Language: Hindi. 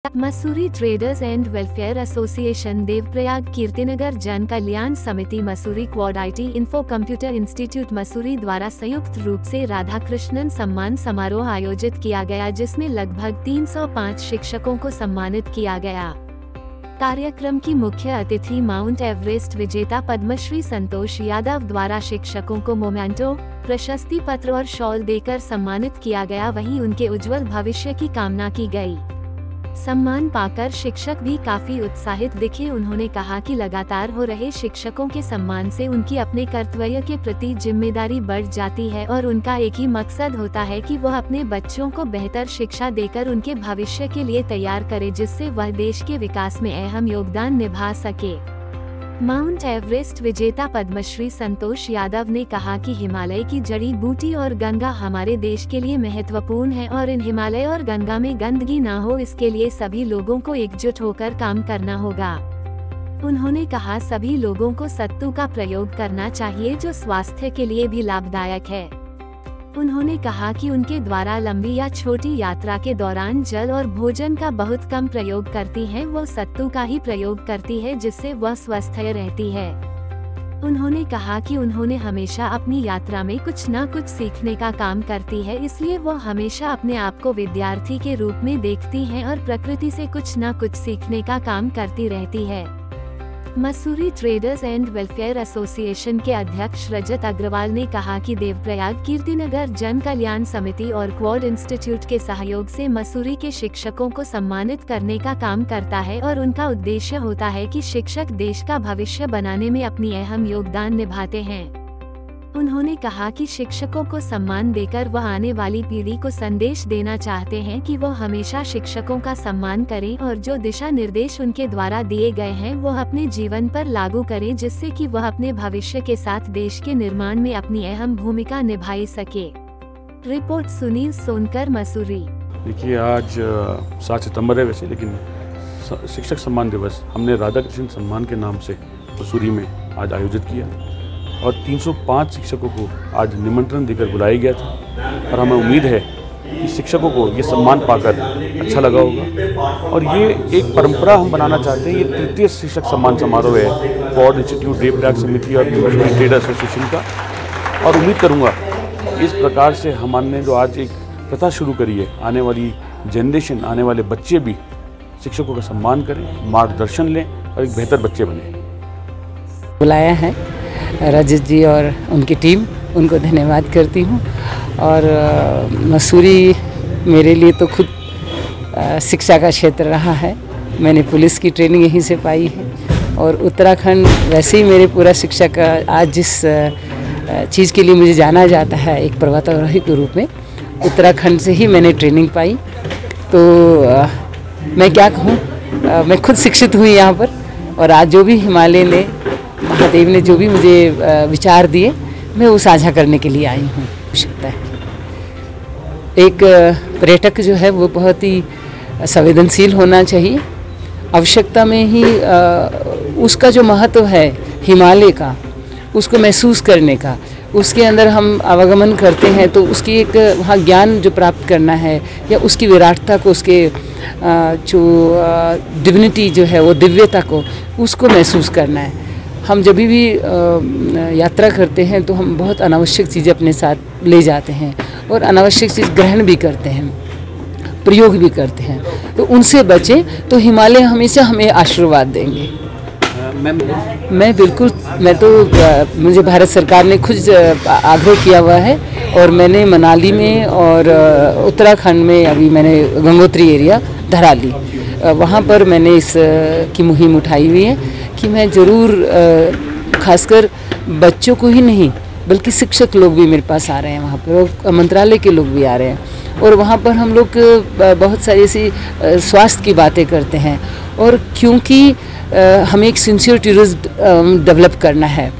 Mussoorie traders and welfare association Devprayag Kirtinagar जन कल्याण समिति Mussoorie quad IT info computer institute Mussoorie द्वारा संयुक्त रूप से राधाकृष्णन सम्मान समारोह आयोजित किया गया, जिसमें लगभग 305 शिक्षकों को सम्मानित किया गया। कार्यक्रम की मुख्य अतिथि माउंट एवरेस्ट विजेता पद्मश्री संतोष यादव द्वारा शिक्षकों को मोमेंटो, प्रशस्ति पत्र और शॉल देकर सम्मानित किया गया। वहीं उनके उज्जवल भविष्य की कामना की गई। सम्मान पाकर शिक्षक भी काफी उत्साहित दिखे। उन्होंने कहा कि लगातार हो रहे शिक्षकों के सम्मान से उनकी अपने कर्तव्य के प्रति जिम्मेदारी बढ़ जाती है और उनका एक ही मकसद होता है कि वह अपने बच्चों को बेहतर शिक्षा देकर उनके भविष्य के लिए तैयार करे, जिससे वह देश के विकास में अहम योगदान निभा सके। माउंट एवरेस्ट विजेता पद्मश्री संतोष यादव ने कहा कि हिमालय की जड़ी बूटी और गंगा हमारे देश के लिए महत्वपूर्ण है और इन हिमालय और गंगा में गंदगी ना हो, इसके लिए सभी लोगों को एकजुट होकर काम करना होगा। उन्होंने कहा सभी लोगों को सत्तू का प्रयोग करना चाहिए, जो स्वास्थ्य के लिए भी लाभदायक है। उन्होंने कहा कि उनके द्वारा लंबी या छोटी यात्रा के दौरान जल और भोजन का बहुत कम प्रयोग करती हैं, वो सत्तू का ही प्रयोग करती है, जिससे वह स्वस्थ रहती है। उन्होंने कहा कि उन्होंने हमेशा अपनी यात्रा में कुछ न कुछ सीखने का काम करती है, इसलिए वो हमेशा अपने आप को विद्यार्थी के रूप में देखती हैं और प्रकृति से कुछ न कुछ सीखने का काम करती रहती है। Mussoorie traders and welfare association के अध्यक्ष रजत अग्रवाल ने कहा कि देवप्रयाग कीर्तिनगर जन कल्याण समिति और क्वाड इंस्टीट्यूट के सहयोग से मसूरी के शिक्षकों को सम्मानित करने का काम करता है और उनका उद्देश्य होता है कि शिक्षक देश का भविष्य बनाने में अपनी अहम योगदान निभाते हैं। उन्होंने कहा कि शिक्षकों को सम्मान देकर वह आने वाली पीढ़ी को संदेश देना चाहते हैं कि वह हमेशा शिक्षकों का सम्मान करें और जो दिशा निर्देश उनके द्वारा दिए गए हैं वह अपने जीवन पर लागू करें, जिससे कि वह अपने भविष्य के साथ देश के निर्माण में अपनी अहम भूमिका निभा सके। रिपोर्ट सुनील सोनकर, मसूरी। देखिए, आज 7 सितंबर है वैसे, लेकिन शिक्षक सम्मान दिवस हमने राधाकृष्णन सम्मान के नाम से मसूरी में आज आयोजित किया और 305 शिक्षकों को आज निमंत्रण देकर बुलाया गया था और हमें उम्मीद है कि शिक्षकों को ये सम्मान पाकर अच्छा लगा होगा। और ये एक परंपरा हम बनाना चाहते हैं। ये तृतीय शिक्षक सम्मान समारोह है क्वाड इंस्टीट्यूट देवप्रयाग समिति और मसूरी ट्रेड एसोसिएशन का, और उम्मीद करूँगा इस प्रकार से हमने जो आज एक प्रथा शुरू करी है, आने वाली जनरेशन, आने वाले बच्चे भी शिक्षकों का सम्मान करें, मार्गदर्शन लें और एक बेहतर बच्चे बने। बुलाया है रजत जी और उनकी टीम, उनको धन्यवाद करती हूँ। और मसूरी मेरे लिए तो खुद शिक्षा का क्षेत्र रहा है। मैंने पुलिस की ट्रेनिंग यहीं से पाई है और उत्तराखंड वैसे ही मेरे पूरा शिक्षा का आज जिस चीज़ के लिए मुझे जाना जाता है एक पर्वतारोही के रूप में, उत्तराखंड से ही मैंने ट्रेनिंग पाई। तो मैं क्या कहूँ, मैं खुद शिक्षित हुई यहाँ पर, और आज जो भी हिमालय ने, महादेव ने जो भी मुझे विचार दिए, मैं वो साझा करने के लिए आई हूँ। आवश्यकता है एक पर्यटक जो है वो बहुत ही संवेदनशील होना चाहिए। आवश्यकता में ही उसका जो महत्व है हिमालय का, उसको महसूस करने का, उसके अंदर हम आवागमन करते हैं तो उसकी एक वहाँ ज्ञान जो प्राप्त करना है या उसकी विराटता को, उसके जो डिविनिटी जो है वो दिव्यता को, उसको महसूस करना है। हम जब भी यात्रा करते हैं तो हम बहुत अनावश्यक चीज़ें अपने साथ ले जाते हैं और अनावश्यक चीज़ ग्रहण भी करते हैं, प्रयोग भी करते हैं, तो उनसे बचें तो हिमालय हमेशा हमें आशीर्वाद देंगे। मैं बिल्कुल, मैं तो मुझे भारत सरकार ने खुद आग्रह किया हुआ है और मैंने मनाली में और उत्तराखंड में अभी मैंने गंगोत्री एरिया धराली, वहाँ पर मैंने इस की मुहिम उठाई हुई है कि मैं ज़रूर खासकर बच्चों को ही नहीं बल्कि शिक्षक लोग भी मेरे पास आ रहे हैं वहाँ पर, और मंत्रालय के लोग भी आ रहे हैं, और वहाँ पर हम लोग बहुत सारी ऐसी स्वास्थ्य की बातें करते हैं। और क्योंकि हमें एक सिंसियर टूरिज्म डेवलप करना है,